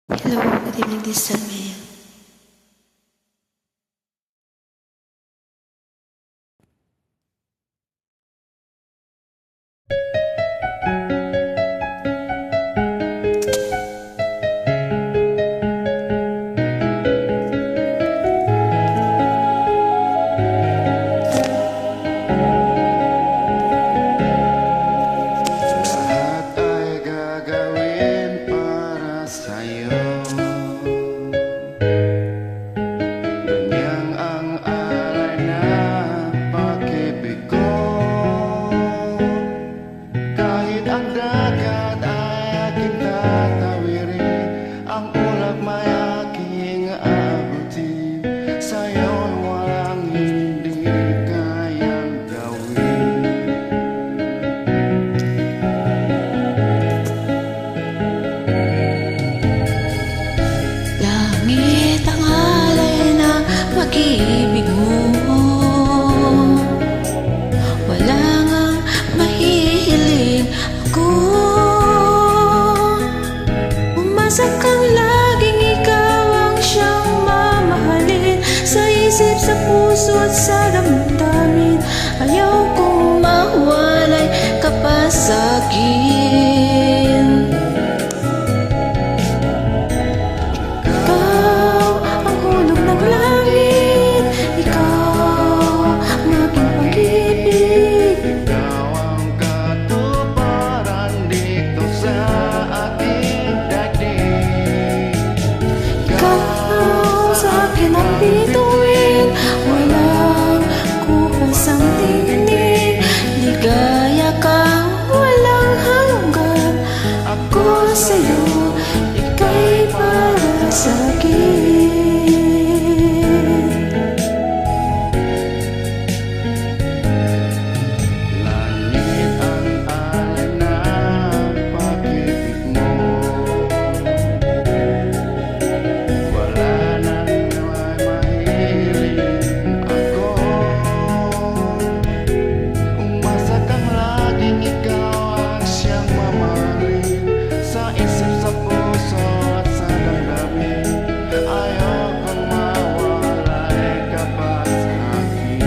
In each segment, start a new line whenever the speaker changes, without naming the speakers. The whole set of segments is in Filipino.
Hello, good evening this time.
Lahat ay gagawin para sa'yo. Ganyan ang alay ng pag-ibig ko. Kahit ang dagat ay aking tatawirin, ang ulap may aking aabutin. Sa'yo'y walang hindi kayang gawin.
Langit ang alay ng pag-ibig mo. Wala ngang mahihiling ako. Umasa kang laging ikaw ang siyang mamahalin. Sa isip, sa puso at sa damdamin, ayaw kong mawalay ka pa sa'kin.
Ikaw ang katuparan dito sa ating daigdig.
Ikaw sa akin ang bituin, walang kupas ang tingin. Ligaya ka, walang hanggan. Ako sa'yo, ika'y para sa'kin.
Langit ang alay ng pag-ibig mo. Wala nang may mahiling ako. Umasa kang laging ikaw ang siyang mamahalin. Sa isip, sa puso at sa damdamin, ayaw kong mawalay ka pa sa'kin.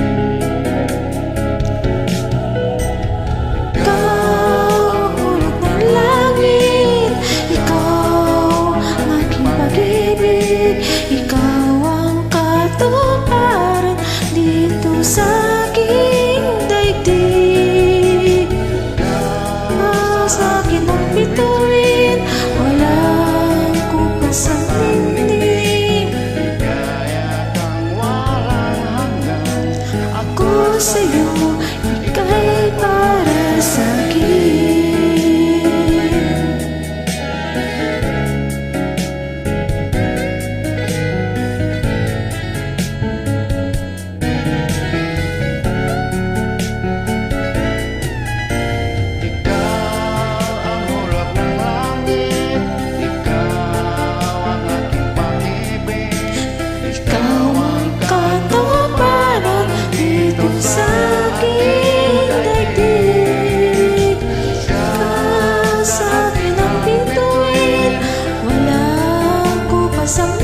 Ikaw ang hulog ng langit, ikaw ang aking pag-ibig, ikaw ang katuparan dito sa aking daigdig. Ikaw sa akin ang bituin, walang kupas ang tingin.
Ligaya kang walang hanggan.
Ako sa'yo, ika'y para sa'kin.
Ikaw ang hulog ng langit. Ikaw ang aking pag-ibig.
Ikaw ang katuparan dito sa aking daigdig. Ikaw sa akin ang bituin, walang kupas ang